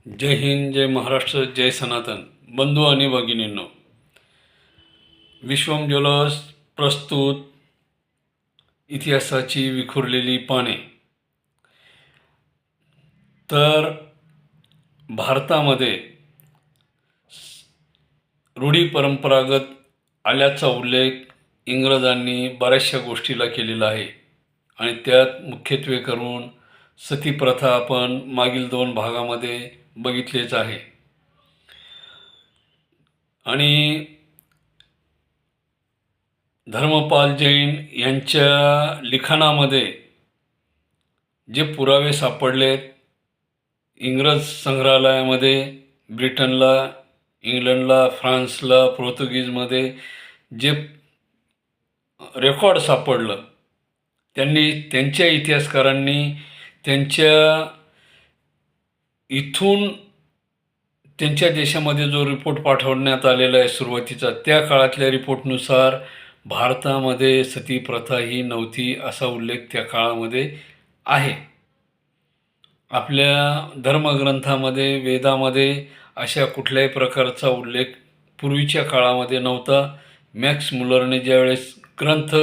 जय हिंद, जय महाराष्ट्र, जय सनातन. बंधू आणि भगिनींनो, विश्वम ज्वेलर्स प्रस्तुत इतिहासाची विखुरलेली पाने. तर भारतामध्ये रूढी परंपरागत आल्याचा उल्लेख इंग्रजांनी बऱ्याचशा गोष्टीला केलेला आहे आणि त्यात मुख्यत्वे करून सती प्रथा आपण मागील 2 भागामध्ये बघितलेच आहे. आणि धर्मपाल जैन यांच्या लिखाणामध्ये जे पुरावे सापडलेत, इंग्रज संग्रहालयामध्ये ब्रिटनला, इंग्लंडला, फ्रान्सला, पोर्तुगीजमध्ये जे रेकॉर्ड सापडलं, त्यांच्या इतिहासकारांनी त्यांच्या इथून त्यांच्या देशामध्ये जो रिपोर्ट पाठवण्यात आलेला आहे सुरुवातीचा, त्या काळातल्या रिपोर्टनुसार भारतामध्ये सती प्रथा ही नव्हती असा उल्लेख त्या काळामध्ये आहे. आपल्या धर्मग्रंथामध्ये, वेदामध्ये अशा कुठल्याही प्रकारचा उल्लेख पूर्वीच्या काळामध्ये नव्हता. मॅक्स मुलरने ज्यावेळेस ग्रंथ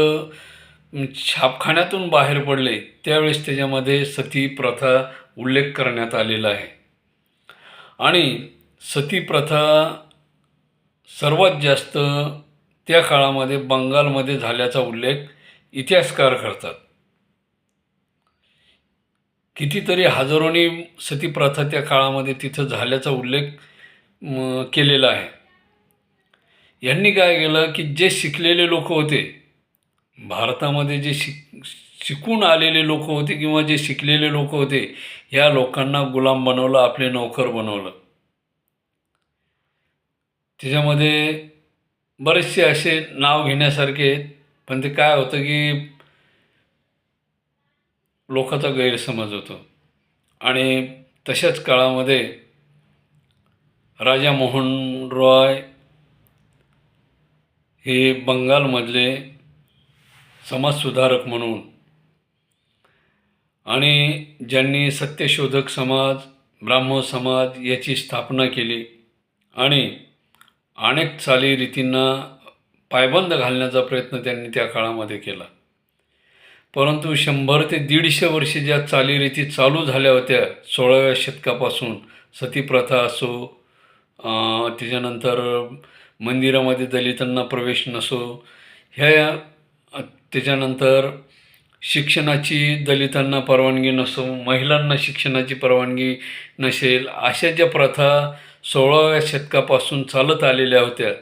छापखान्यातून बाहेर पडले त्यावेळेस त्याच्यामध्ये सती प्रथा उल्लेख करण्यात आलेला आहे. आणि सती प्रथा सर्वात जास्त त्या काळामध्ये बंगालमध्ये झाल्याचा उल्लेख इतिहासकार करतात. कितीतरी हजारोनी सती प्रथा त्या काळामध्ये तिथं झाल्याचा उल्लेख केलेला आहे. यांनी काय केलं की जे शिकलेले लोक होते भारतामध्ये, जे शिकून आलेले लोक होते किंवा जे शिकलेले लोक होते, ह्या लोकांना गुलाम बनवलं, आपले नौकर बनवलं. त्याच्यामध्ये बरेचसे असे नाव घेण्यासारखे आहेत, पण ते काय होतं की लोकांचा गैरसमज होतो. आणि तशाच काळामध्ये राजा मोहन रॉय हे बंगालमधले समाजसुधारक म्हणून, आणि ज्यांनी सत्यशोधक समाज, ब्राह्मो समाज याची स्थापना केली आणि अनेक चालीरीतींना पायबंद घालण्याचा प्रयत्न त्यांनी त्या काळामध्ये केला. परंतु 100 ते 150 वर्षे ज्या चालीरीती चालू झाल्या होत्या 16व्या शतकापासून, सती प्रथा असो, त्याच्यानंतर मंदिरामध्ये दलितांना प्रवेश नसो, ह्या त्याच्यानंतर शिक्षणाची दलितांना परवानगी नसो, महिलांना शिक्षणाची परवानगी नसेल, अशा ज्या प्रथा 16व्या शतकापासून चालत आलेल्या होत्या,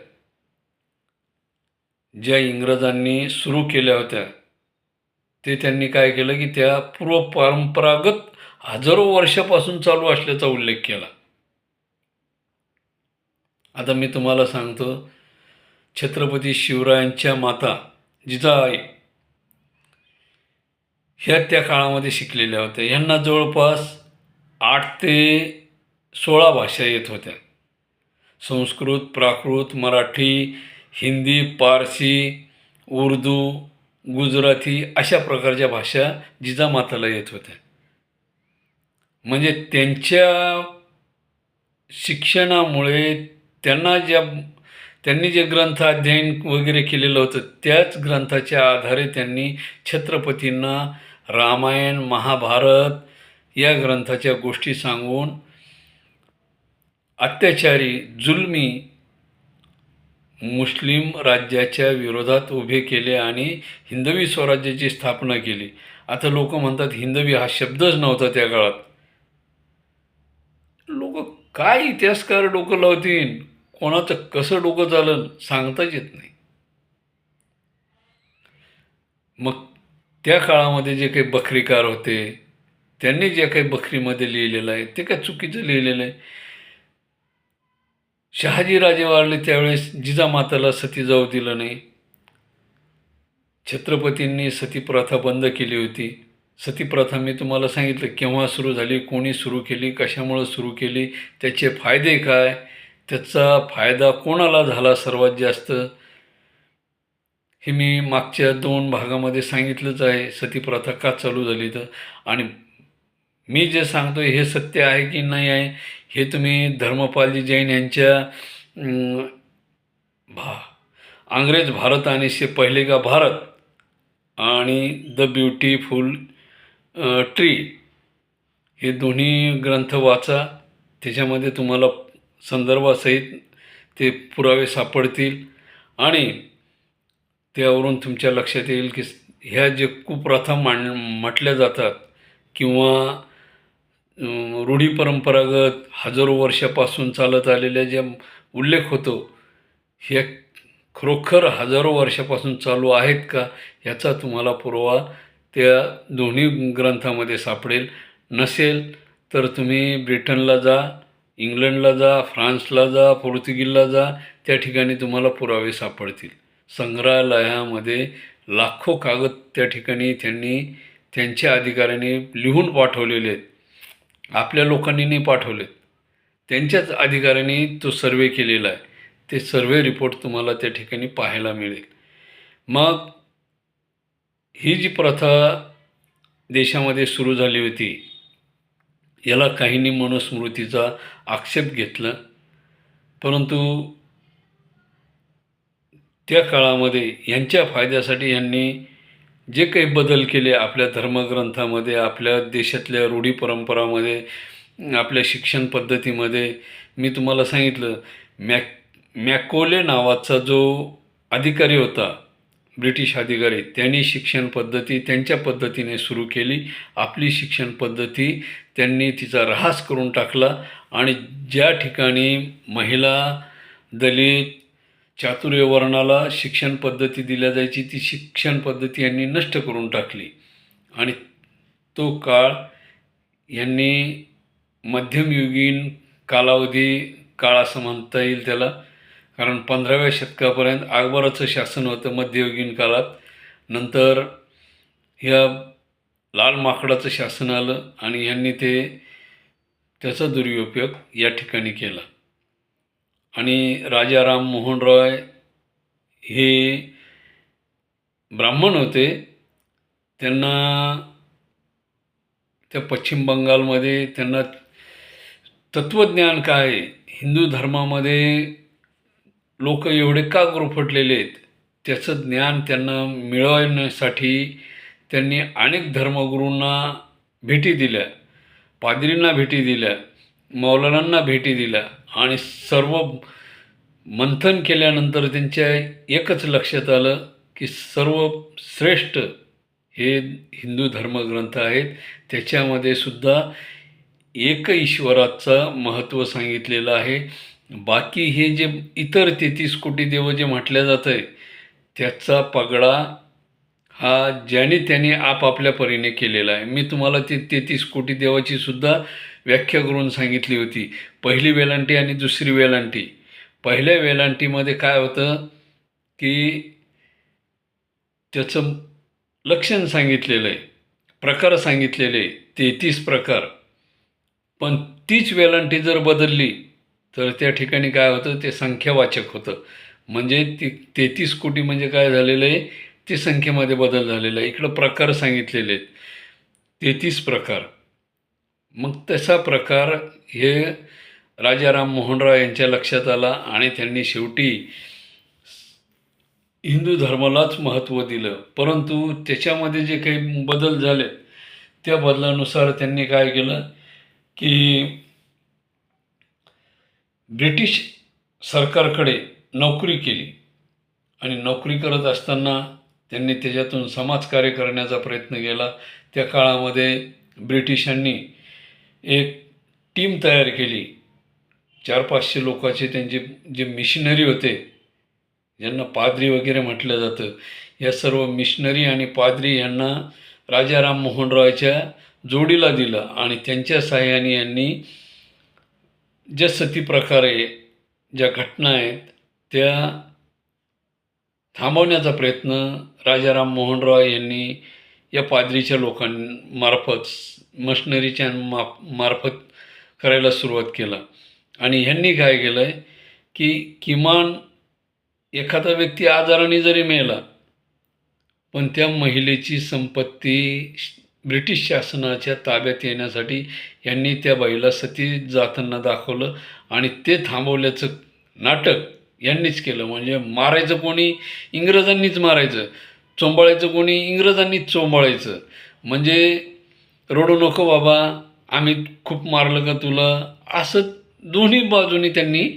ज्या इंग्रजांनी सुरू केल्या होत्या, ते त्यांनी काय केलं की त्या पूर्व परंपरागत हजारो वर्षापासून चालू असल्याचा उल्लेख केला. आता मी तुम्हाला सांगतो, छत्रपती शिवरायांच्या माता जिजाबाई ह्या त्या काळामध्ये शिकलेल्या होत्या. ह्यांना जवळपास 8 ते 16 भाषा येत होत्या. संस्कृत, प्राकृत, मराठी, हिंदी, पारसी, उर्दू, गुजराती अशा प्रकारच्या भाषा जिजामाताला येत होत्या. म्हणजे त्यांच्या शिक्षणामुळे त्यांनी जे ग्रंथ अध्ययन वगैरे केलेलं होतं, त्याच ग्रंथाच्या आधारे त्यांनी छत्रपतींना रामायण, महाभारत या ग्रंथाच्या गोष्टी सांगून अत्याचारी, जुलमी मुस्लिम राज्याच्या विरोधात उभे केले आणि हिंदवी स्वराज्याची स्थापना केली. आता लोक म्हणतात हिंदवी हा शब्दच नव्हता त्या काळात. लोक काय इतिहासकार डोकं लावतील, कोणाचं कसं डोकं चालेल सांगताच येत नाही. मग त्या काळामध्ये जे काही बखरीकार होते, त्यांनी जे काही बखरीमध्ये लिहिलेलं आहे ते काय चुकीचं लिहिलेलं आहे. शहाजी राजे वारले त्यावेळेस जिजामाताला सती जाऊ दिलं नाही. छत्रपतींनी सती प्रथा बंद केली होती. सती प्रथा मी तुम्हाला सांगितलं केव्हा सुरू झाली, कोणी सुरू केली, कशामुळं सुरू केली, त्याचे फायदे काय, त्याचा फायदा कोणाला झाला सर्वात जास्त, हे मी मागच्या 2 भागामध्ये सांगितलंच आहे. सती प्रथा का चालू झाली तर, आणि मी जे सांगतो हे सत्य आहे की नाही आहे हे तुम्ही धर्मपालजी जैन यांच्या भा अंग्रेज भारत आणि से पहिले का भारत आणि द ब्युटिफुल ट्री हे दोन्ही ग्रंथ वाचा. त्याच्यामध्ये तुम्हाला संदर्भासहित ते पुरावे सापडतील आणि त्यावरून तुमच्या लक्षात येईल की ह्या जे कुप्रथा म्हटल्या जातात किंवा रूढी परंपरागत हजारो वर्षापासून चालत आलेल्या ज्या उल्लेख होतो ह्या खरोखर हजारो वर्षापासून चालू आहेत का ह्याचा तुम्हाला पुरावा त्या दोन्ही ग्रंथामध्ये सापडेल. नसेल तर तुम्ही ब्रिटनला जा, इंग्लंडला जा, फ्रान्सला जा, पोर्तुगीजला जा, त्या ठिकाणी तुम्हाला पुरावे सापडतील. संग्रहालयामध्ये लाखो कागद त्या ठिकाणी त्यांनी त्यांच्या अधिकाऱ्यांनी लिहून पाठवलेले आहेत. आपल्या लोकांनी नाही पाठवलेत, त्यांच्याच अधिकाऱ्यांनी तो सर्वे केलेला आहे. ते सर्वे रिपोर्ट तुम्हाला त्या ठिकाणी पाहायला मिळेल. मग ही जी प्रथा देशामध्ये सुरू झाली होती याला काहींनी मनुस्मृतीचा आक्षेप घेतला, परंतु त्या काळामध्ये यांच्या फायद्यासाठी यांनी जे काही बदल केले आपल्या धर्मग्रंथामध्ये, आपल्या देशातल्या रूढी परंपरामध्ये, आपल्या शिक्षण पद्धतीमध्ये, मी तुम्हाला सांगितलं मॅकोले नावाचा जो अधिकारी होता, ब्रिटिश अधिकारी, त्यांनी शिक्षण पद्धती त्यांच्या पद्धतीने सुरू केली. आपली शिक्षण पद्धती त्यांनी तिचा ऱ्हास करून टाकला आणि ज्या ठिकाणी महिला, दलित, चातुर्य वर्णाला शिक्षण पद्धती दिल्या जायची ती शिक्षण पद्धती यांनी नष्ट करून टाकली. आणि तो काळ यांनी मध्यमयुगीन काळ असं म्हणता येईल त्याला, कारण 15व्या शतकापर्यंत अकबराचं शासन होतं मध्ययुगीन काळात. नंतर ह्या लाल माकडाचं शासन आलं आणि यांनी त्याचा दुरुपयोग या ठिकाणी केला. आणि राजा राममोहन रॉय हे ब्राह्मण होते. त्यांना त्या पश्चिम बंगालमध्ये त्यांना तत्त्वज्ञान काय, हिंदू धर्मामध्ये लोक एवढे का गुरफटलेले आहेत त्याचं ज्ञान त्यांना मिळवण्यासाठी त्यांनी अनेक धर्मगुरूंना भेटी दिल्या, पादरींना भेटी दिल्या, मौलानांना भेटी दिल्या आणि सर्व मंथन केल्यानंतर त्यांच्या एकच लक्षात आलं की सर्व श्रेष्ठ हे हिंदू धर्मग्रंथ आहेत. त्याच्यामध्ये सुद्धा एक ईश्वराचं महत्त्व सांगितलेलं आहे. बाकी हे जे इतर 33 कोटी देव जे म्हटलं जातं आहे त्याचा पगडा हा ज्याने त्याने आपापल्या परीने केलेला आहे. मी तुम्हाला ते 33 कोटी देवाची सुद्धा व्याख्या करून सांगितली होती. पहिली वेलांटी आणि दुसरी वेलांटी. पहिल्या वेलांटीमध्ये काय होतं की त्याचं लक्षण सांगितलेलं आहे, प्रकार सांगितलेले 33 प्रकार. पण तीच वेलांटी जर बदलली तर त्या ठिकाणी काय होतं, ते संख्यावाचक होतं. म्हणजे ती 33 कोटी म्हणजे काय झालेलं आहे, ते संख्येमध्ये बदल झालेला आहे. इकडं प्रकार सांगितलेले आहेत 33 प्रकार. मग तसा प्रकार हे राजा राममोहन रॉय यांच्या लक्षात आला आणि त्यांनी शेवटी हिंदू धर्मालाच महत्त्व दिलं. परंतु त्याच्यामध्ये जे काही बदल झाले त्या बदलानुसार त्यांनी काय केलं की ब्रिटिश सरकारकडे नोकरी केली आणि नोकरी करत असताना त्यांनी त्याच्यातून समाजकार्य करण्याचा प्रयत्न केला. त्या काळामध्ये ब्रिटिशांनी एक टीम तयार केली. 400-500 लोकांचे त्यांचे जे मिशनरी होते, ज्यांना पाद्री वगैरे म्हटलं जातं, या सर्व मिशनरी आणि पाद्री यांना राजा राममोहन रॉयच्या जोडीला दिलं आणि त्यांच्या सहाय्याने यांनी ज्या सती प्रकारे ज्या घटना आहेत त्या थांबवण्याचा प्रयत्न राजा राममोहन रॉय यांनी या पाद्रीच्या लोकांमार्फत, मशनरीच्या मार्फत करायला सुरुवात केला. आणि ह्यांनी काय केलं आहे की किमान एखादा व्यक्ती आजाराने जरी मेला पण त्या महिलेची संपत्ती ब्रिटिश शासनाच्या ताब्यात येण्यासाठी यांनी त्या बाईला सती जाताना दाखवलं आणि ते थांबवल्याचं नाटक यांनीच केलं. म्हणजे मारायचं कोणी इंग्रजांनीच मारायचं, चोंबाळायचं कोणी इंग्रजांनीच चोंबाळायचं. म्हणजे रडू नको बाबा, आम्ही खूप मारलं का तुला, असं दोन्ही बाजूनी त्यांनी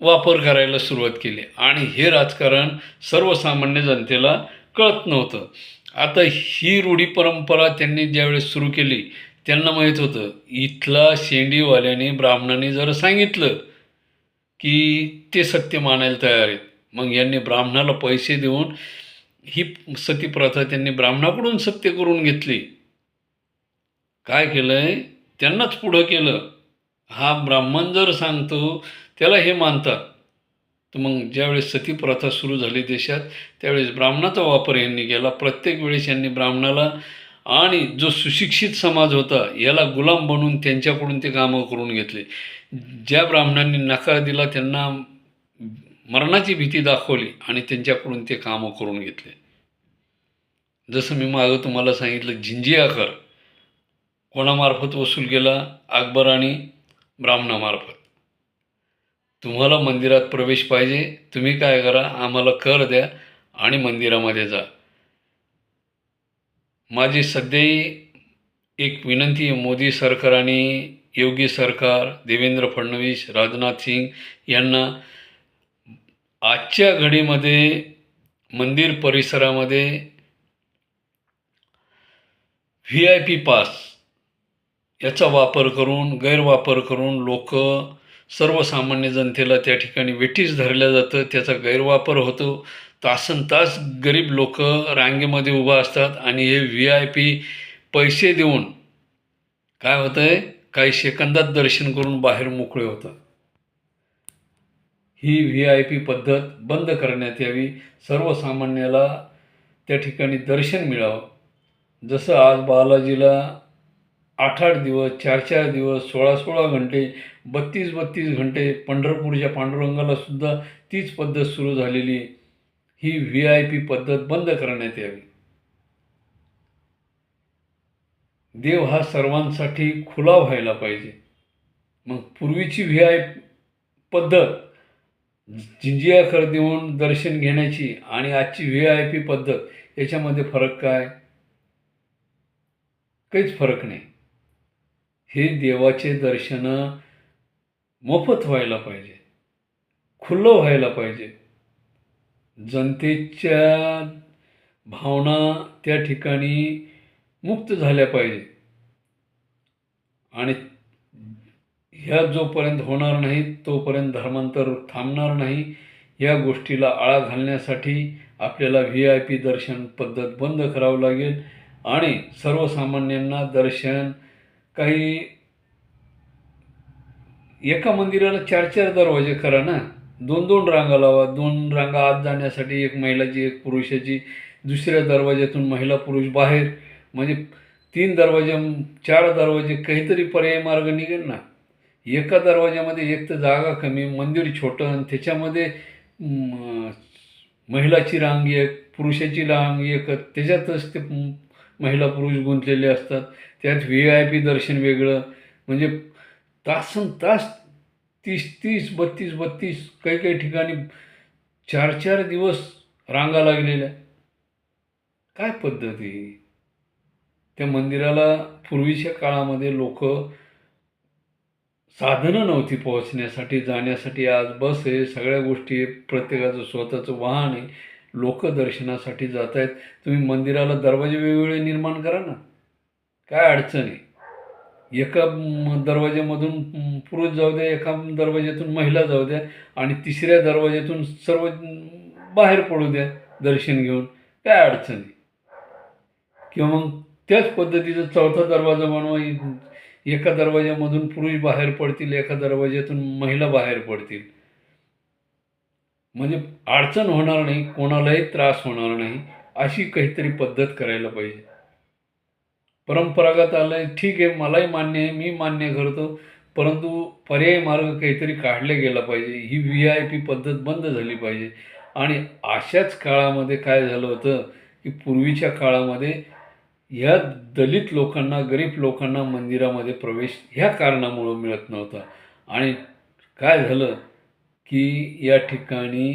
वापर करायला सुरुवात केली आणि हे राजकारण सर्वसामान्य जनतेला कळत नव्हतं. आता ही रूढी परंपरा त्यांनी ज्यावेळेस सुरू केली, त्यांना माहीत होतं इथला शेंडीवाल्याने ब्राह्मणाने जर सांगितलं की ते सत्य मानायला तयार आहेत, मग यांनी ब्राह्मणाला पैसे देऊन ही सती प्रथा त्यांनी ब्राह्मणाकडून सत्य करून घेतली. काय केलंय, त्यांनाच पुढं केलं. हा ब्राह्मण जर सांगतो त्याला हे मानतात. तर मग ज्यावेळेस सती प्रथा सुरू झाली देशात, त्यावेळेस ब्राह्मणाचा वापर यांनी केला. प्रत्येक वेळेस यांनी ब्राह्मणाला आणि जो सुशिक्षित समाज होता याला गुलाम बनवून त्यांच्याकडून ते कामं करून घेतले. ज्या ब्राह्मणांनी नकार दिला त्यांना मरणाची भीती दाखवली आणि त्यांच्याकडून ते कामं करून घेतले. जसं मी मागं तुम्हाला सांगितलं, जिंजिया कर कोणामार्फत वसूल केला? अकबर आणि ब्राह्मणामार्फत. तुम्हाला मंदिरात प्रवेश पाहिजे, तुम्ही काय करा, आम्हाला कर द्या आणि मंदिरामध्ये जा. माझी सध्याही एक विनंती आहे मोदी सरकार आणि योगी सरकार, देवेंद्र फडणवीस, राजनाथ सिंग यांना आजच्या घडीमध्ये मंदिर परिसरामध्ये VIP पास याचा वापर करून, गैरवापर करून लोक सर्वसामान्य जनतेला त्या ठिकाणी वेठीस धरल्या जातं, त्याचा गैरवापर होतो. तासनतास गरीब लोक रांगेमध्ये उभा असतात आणि हे VIP पैसे देऊन काय होतं आहे, काही सेकंदात दर्शन करून बाहेर मोकळे होतात. ही VIP पद्धत बंद करण्यात यावी, सर्वसामान्याला त्या ठिकाणी दर्शन मिळावं. जसं आज बालाजीला 8-8 दिवस, 4-4 दिवस, 16-16 घंटे, 32-32 घंटे, पंढरपूरच्या पांडुरंगाला सुद्धा तीच पद्धत सुरू झालेली. ही VIP पद्धत बंद करण्यात यावी. देव हा सर्वांसाठी खुला व्हायला पाहिजे. मग पूर्वीची VIP पद्धत जिंजिया कर देऊन दर्शन घेण्याची आणि आजची VIP पद्धत याच्यामध्ये फरक काय? काहीच फरक नाही. हे देवाचे दर्शन मोफत व्हायला पाहिजे, खुलं व्हायला पाहिजे. जनतेच्या भावना त्या ठिकाणी मुक्त झाल्या पाहिजे आणि ह्या जोपर्यंत होणार नाही तोपर्यंत धर्मांतर थांबणार नाही. या गोष्टीला आळा घालण्यासाठी आपल्याला VIP दर्शन पद्धत बंद करावं लागेल आणि सर्वसामान्यांना दर्शन काही एका मंदिराला 4-4 दरवाजे करा ना, 2-2 रांगा लावा. 2 रांगा आत जाण्यासाठी, एक महिलाची एक पुरुषाची, दुसऱ्या दरवाज्यातून महिला पुरुष बाहेर. म्हणजे 3 दरवाजे, 4 दरवाजे, काहीतरी पर्यायी मार्ग निघेल ना. एका दरवाज्यामध्ये एक तर जागा कमी, मंदिर छोटं आणि त्याच्यामध्ये महिलाची रांग एक, पुरुषाची रांग एक, त्याच्यातच ते महिला पुरुष गुंतलेले असतात. त्यात VIP दर्शन वेगळं. म्हणजे तासनतास 30-30, 32-32, काही काही ठिकाणी 4-4 दिवस रांगा लागलेल्या. काय पद्धती? त्या मंदिराला पूर्वीच्या काळामध्ये लोक साधनं नव्हती पोहोचण्यासाठी, जाण्यासाठी. आज बस आहे, सगळ्या गोष्टी आहे, प्रत्येकाचं स्वतःचं वाहन आहे, लोक दर्शनासाठी जात आहेत. तुम्ही मंदिराला दरवाजे वेगवेगळे निर्माण करा ना, काय अडचण आहे? एका दरवाज्यामधून पुरुष जाऊ द्या, एका दरवाज्यातून महिला जाऊ द्या आणि तिसऱ्या दरवाज्यातून सर्व बाहेर पडू द्या दर्शन घेऊन, काय अडचण आहे? किंवा मग त्याच पद्धतीचा चौथा दरवाजा बनवा, एका दरवाज्यामधून पुरुष बाहेर पडतील, एका दरवाज्यातून महिला बाहेर पडतील. म्हणजे अडचण होणार नाही, कोणालाही त्रास होणार नाही, अशी काहीतरी पद्धत करायला पाहिजे. परंपरागत आलं आहे, ठीक आहे, मलाही मान्य आहे, मी मान्य करतो, परंतु पर्यायी मार्ग काहीतरी काढला गेला पाहिजे. ही VIP पद्धत बंद झाली पाहिजे. आणि अशाच काळामध्ये काय झालं होतं की पूर्वीच्या काळामध्ये या दलित लोकांना, गरीब लोकांना मंदिरामध्ये प्रवेश ह्या कारणामुळं मिळत नव्हता. आणि काय झालं की या ठिकाणी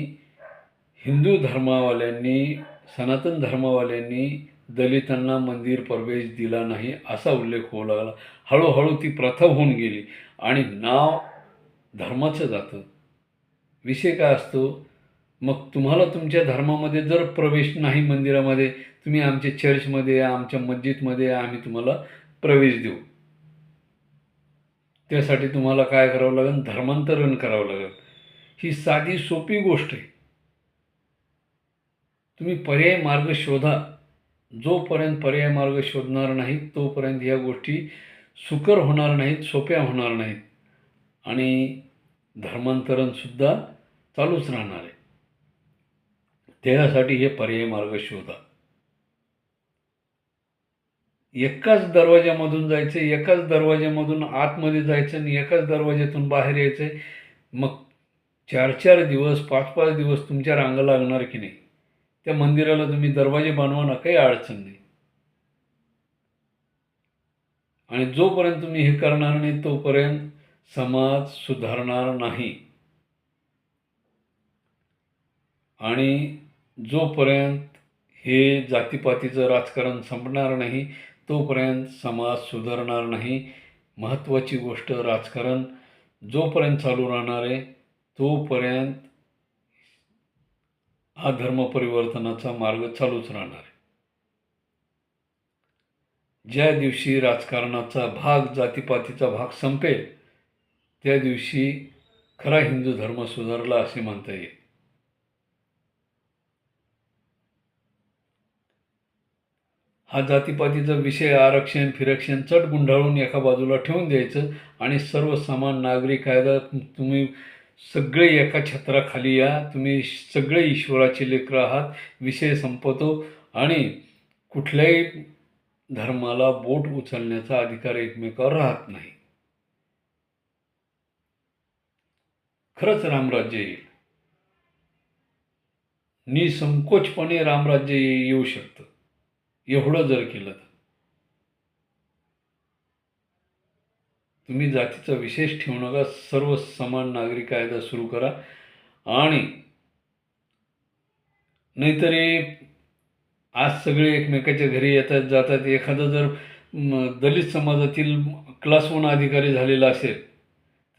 हिंदू धर्मावाल्यांनी, सनातन धर्मवाल्यांनी दलितांना मंदिर प्रवेश दिला नाही असा उल्लेख होऊ लागला. हळूहळू ती प्रथा होऊन गेली आणि नाव धर्माचं जातं. विषय काय असतो, मग तुम्हाला तुमच्या धर्मामध्ये जर प्रवेश नाही मंदिरामध्ये, तुम्ही आमच्या चर्चमध्ये या, आमच्या मस्जिदमध्ये या, आम्ही तुम्हाला प्रवेश देऊ. त्यासाठी तुम्हाला काय करावं लागेल? धर्मांतरण करावं लागेल. ही साधी सोपी गोष्ट आहे. तुम्ही पर्याय मार्ग शोधा. जोपर्यंत पर्याय मार्ग शोधणार नाहीत तोपर्यंत या गोष्टी सुकर होणार नाहीत, सोप्या होणार नाहीत आणि धर्मांतरणसुद्धा चालूच राहणार आहे. त्यासाठी हे पर्याय मार्ग शोधा. एकाच दरवाजामधून जायचं, एकाच दरवाजामधून आतमध्ये जायचं आणि एकाच दरवाज्यातून बाहेर यायचं. मग 4-4 दिवस, 5-5 दिवस तुमच्या रांगा लागणार की नाही? त्या मंदिराला तुम्ही दरवाजे बनवा ना, काही अडचण नाही. आणि जोपर्यंत तुम्ही हे करणार नाही तोपर्यंत समाज सुधारणार नाही. आणि जोपर्यंत हे जातीपातीचं राजकारण संपणार नाही तोपर्यंत समाज सुधारणार नाही. महत्त्वाची गोष्ट, राजकारण जोपर्यंत चालू राहणार आहे तोपर्यंत हा धर्म परिवर्तनाचा मार्ग चालूच राहणार आहे. ज्या दिवशी राजकारणाचा भाग, जातीपातीचा भाग संपेल त्या दिवशी खरा हिंदू धर्म सुधारला असे म्हणता येईल. हा जातीपातीचा विषय, आरक्षण फिरक्षण चट गुंडाळून एका बाजूला ठेवून द्यायचं आणि सर्व समान नागरी कायदा, तुम्ही सगळे एका छत्राखाली या, तुम्ही सगळे ईश्वराचे लेकरं आहात, विषय संपतो आणि कुठल्याही धर्माला बोट उचलण्याचा अधिकार एकमेकावर राहत नाही. खरंच रामराज्य येईल. निसंकोचपणे रामराज्य येऊ शकतं एवढं जर केलं तर. तुम्ही जातीचा विशेष ठेवू नका, सर्व समान नागरी कायदा सुरू करा. आणि नाहीतरी आज सगळे एकमेकाच्या घरी येतात जातात. एखादा जर दलित समाजातील क्लास 1 अधिकारी झालेला असेल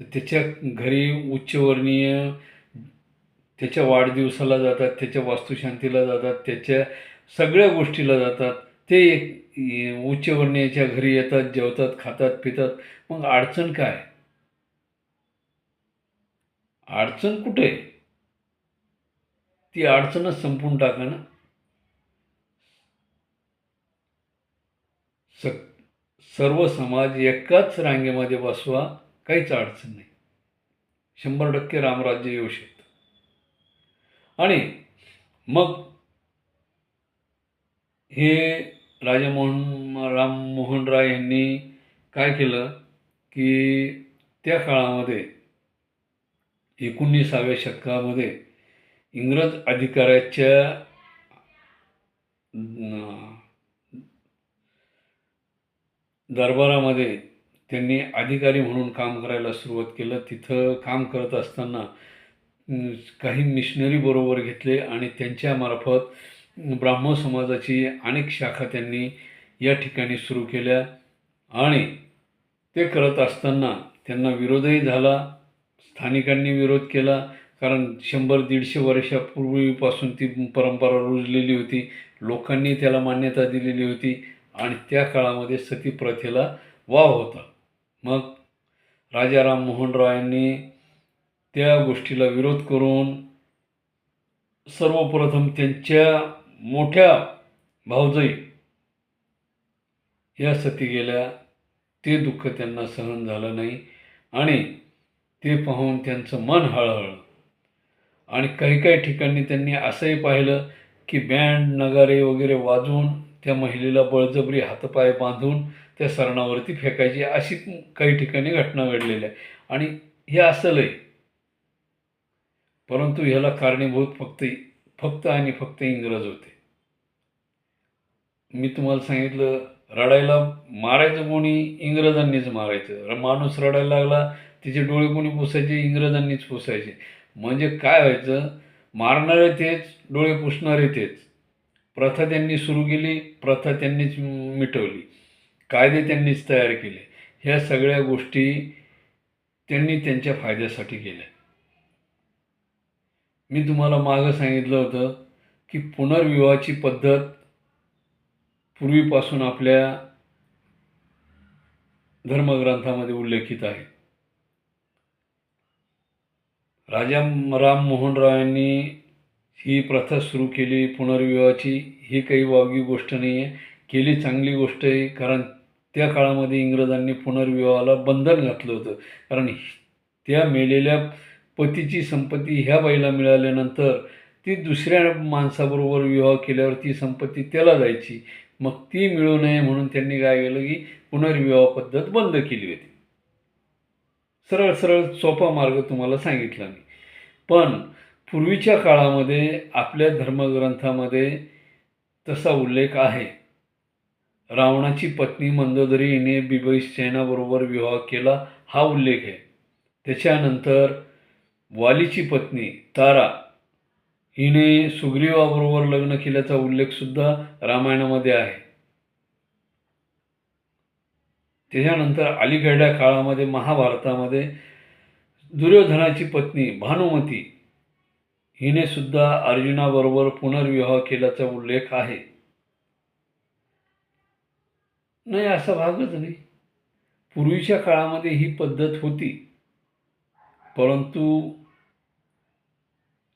तर त्याच्या घरी उच्चवर्णीय त्याच्या वाढदिवसाला जातात, त्याच्या वास्तुशांतीला जातात, त्याच्या सगळ्या गोष्टीला जातात. ते उच्चवर्णीयाच्या घरी येतात, जेवतात, खातात, पितात. मग अडचण काय? अडचण कुठे आहे? ती अडचणच संपून टाका ना. सर्व समाज एकाच रांगेमध्ये बसवा, काहीच अडचण नाही. 100% रामराज्य येऊ शकतं. आणि मग हे राममोहन राय यांनी काय केलं की त्या काळामध्ये 19व्या शतकामध्ये इंग्रज अधिकाऱ्याच्या दरबारामध्ये त्यांनी अधिकारी म्हणून काम करायला सुरुवात केलं. तिथं काम करत असताना काही मिशनरी बरोबर घेतले आणि त्यांच्यामार्फत ब्राह्मण समाजाची अनेक शाखा त्यांनी या ठिकाणी सुरू केल्या. आणि ते करत असताना त्यांना विरोधही झाला. स्थानिकांनी विरोध केला, कारण 100-150 वर्षापूर्वीपासून ती परंपरा रुजलेली होती. लोकांनी त्याला मान्यता दिलेली होती आणि त्या काळामध्ये सती प्रथेला वाव होता. मग राजा राममोहन रायांनी त्या गोष्टीला विरोध करून सर्वप्रथम त्यांच्या मोठ्या भाऊजाई या सती गेल्या. ते दुःख त्यांना सहन झालं नाही आणि ते पाहून त्यांचं मन हळहळलं. आणि काही काही ठिकाणी त्यांनी असंही पाहिलं की बँड नगारे वगैरे वाजवून त्या महिलेला बळजबरी हातपाय बांधून त्या सरणावरती फेकायची, अशी काही ठिकाणी घटना घडलेल्या. आणि हे असलंही, परंतु ह्याला कारणीभूत फक्त आणि फक्त इंग्रज होते. मी तुम्हाला सांगितलं, रडायला मारायचं कोणी? इंग्रजांनीच मारायचं. माणूस रडायला लागला, तिचे डोळे कोणी पुसायचे? इंग्रजांनीच पुसायचे. म्हणजे काय व्हायचं? मारणारे तेच, डोळे पुसणारे तेच. प्रथा त्यांनी सुरू केली, प्रथा त्यांनीच मिटवली, कायदे त्यांनीच तयार केले. ह्या सगळ्या गोष्टी त्यांनी त्यांच्या फायद्यासाठी केल्या. मी तुम्हाला मागं सांगितलं होतं की पुनर्विवाहाची पद्धत पूर्वीपासून आपल्या धर्मग्रंथामध्ये उल्लेखित आहे. राजा राममोहन रायांनी ही प्रथा सुरू केली पुनर्विवाहाची. ही काही वावगी गोष्ट नाही आहे, केली चांगली गोष्ट आहे. कारण त्या काळामध्ये इंग्रजांनी पुनर्विवाहाला बंधन घातलं होतं. कारण त्या मेलेल्या पतीची संपत्ती ह्या बाईला मिळाल्यानंतर ती दुसऱ्या माणसाबरोबर विवाह केल्यावर ती संपत्ती त्याला जायची. मग ती मिळू नये म्हणून त्यांनी काय केलं की पुनर्विवाह पद्धत बंद केली होती. सरळ सरळ सोपा मार्ग तुम्हाला सांगितला मी. पण पूर्वीच्या काळामध्ये आपल्या धर्मग्रंथामध्ये तसा उल्लेख आहे. रावणाची पत्नी मंदोदरी हिने बिभीषणाबरोबर विवाह केला, हा उल्लेख आहे. त्याच्यानंतर वालीची पत्नी तारा हिने सुग्रीवाबरोबर लग्न केल्याचा उल्लेखसुद्धा रामायणामध्ये आहे. त्याच्यानंतर अलीकडल्या काळामध्ये महाभारतामध्ये दुर्योधनाची पत्नी भानुमती हिने सुद्धा अर्जुनाबरोबर पुनर्विवाह केल्याचा उल्लेख आहे. नाही असा भागच नाही. पूर्वीच्या काळामध्ये ही पद्धत होती, परंतु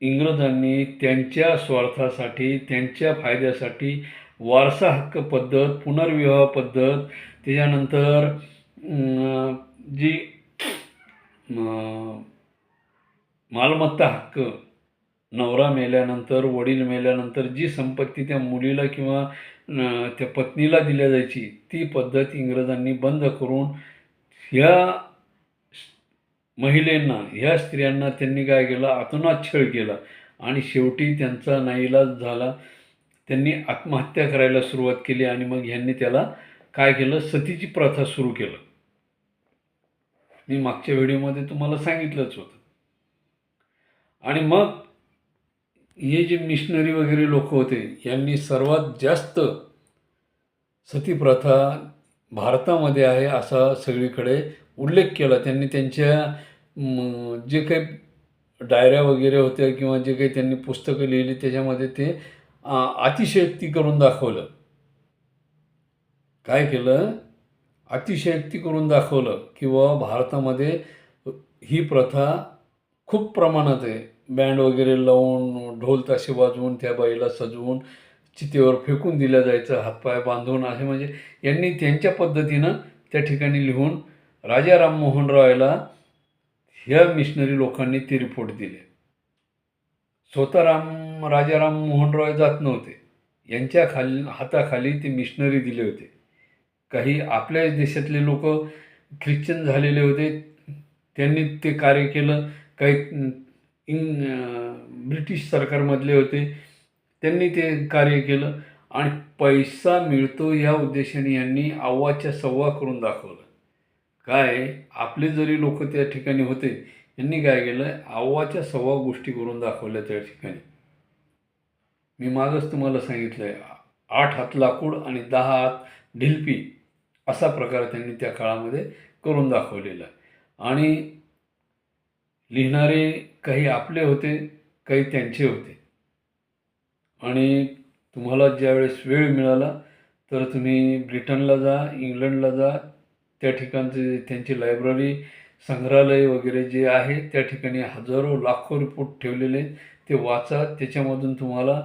इंग्रजांनी त्यांच्या स्वार्थासाठी, त्यांच्या फायद्यासाठी वारसा हक्क पद्धत, पुनर्विवाह पद्धत, त्याच्यानंतर जी मालमत्ता हक्क, नवरा मेल्यानंतर, वडील मेल्यानंतर जी संपत्ती त्या मुलीला किंवा त्या पत्नीला दिल्या जायची, ती पद्धत इंग्रजांनी बंद करून ह्या महिलांना, ह्या स्त्रियांना त्यांनी काय केलं? अतोनात छळ केला आणि शेवटी त्यांचा नाईलाज झाला. त्यांनी आत्महत्या करायला सुरुवात केली आणि मग ह्यांनी त्याला काय केलं? सतीची प्रथा सुरू केलं. मी मागच्या व्हिडिओमध्ये तुम्हाला सांगितलंच होतं. आणि मग हे जे मिशनरी वगैरे लोक होते, यांनी सर्वात जास्त सती प्रथा भारतामध्ये आहे असा सगळीकडे उल्लेख केला. त्यांनी त्यांच्या जे काही डायऱ्या वगैरे होत्या किंवा जे काही त्यांनी पुस्तकं लिहिली त्याच्यामध्ये ते अतिशयोक्ती करून दाखवलं. काय केलं? अतिशयोक्ती करून दाखवलं की भारतामध्ये ही प्रथा खूप प्रमाणात आहे. बँड वगैरे लावून, ढोल ताशे वाजवून त्या बाईला सजवून चितेवर फेकून दिल्या जायचं, हातपाय बांधून. असे म्हणजे यांनी त्यांच्या पद्धतीनं त्या ठिकाणी लिहून राजा राममोहन रॉयला ह्या मिशनरी लोकांनी ते रिपोर्ट दिले. स्वतः राजा राममोहन रॉय जात नव्हते, यांच्या हाताखाली ते मिशनरी दिले होते. काही आपल्या देशातले लोक ख्रिश्चन झालेले होते, त्यांनी ते कार्य केलं. काही ब्रिटिश सरकारमधले होते, त्यांनी ते कार्य केलं आणि पैसा मिळतो या उद्देशाने यांनी अव्वाच्या सव्वा करून दाखवलं. काय, आपले जरी लोक त्या ठिकाणी होते, यांनी काय केलं? अव्वाच्या सव्वा गोष्टी करून दाखवल्या त्या ठिकाणी. मी मागच तुम्हाला सांगितलं आहे, 8 हात लाकूड आणि 10 हात ढिलपी असा प्रकार त्यांनी त्या काळामध्ये करून दाखवलेला आहे. आणि लिहिणारे काही आपले होते, काही त्यांचे होते. आणि तुम्हाला ज्यावेळेस वेळ मिळाला तर तुम्ही ब्रिटनला जा, इंग्लंडला जा, त्या ठिकाणचे त्यांची लायब्ररी, संग्रहालय वगैरे जे आहे त्या ठिकाणी हजारो लाखो रिपोर्ट ठेवलेले, ते वाचा. त्याच्यामधून तुम्हाला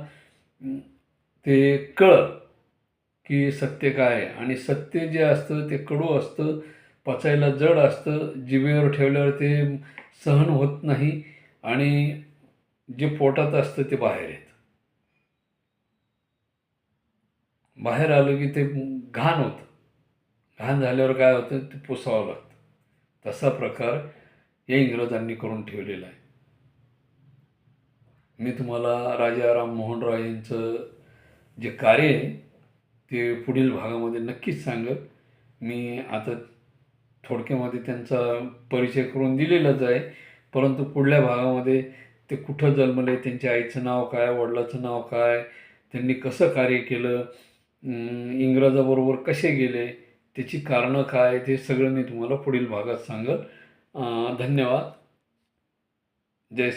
ते कळलं की सत्य काय आहे. आणि सत्य जे असतं ते कडू असतं, पचायला जड असतं, जिभेवर ठेवल्यावर ते सहन होत नाही आणि जे पोटात असतं ते बाहेर येतं. बाहेर आलं की ते घाण होतं. घाण झाल्यावर काय होतं? ते पुसावं लागतं. तसा प्रकार या इंग्रजांनी करून ठेवलेला आहे. मी तुम्हाला राजा राममोहन रॉय यांचं जे कार्य आहे ते पुढील भागामध्ये नक्कीच सांगेल. मी आता थोडक्यामध्ये त्यांचा परिचय करून दिलेलाच आहे, परंतु पुढल्या भागामध्ये ते कुठं जन्मले, त्यांच्या आईचं नाव काय, वडिलाचं नाव काय, त्यांनी कसं कार्य केलं, इंग्रजाबरोबर कसे गेले, त्याची कारणं काय, ते सगळं मी तुम्हाला पुढील भागात सांगेल. धन्यवाद. जय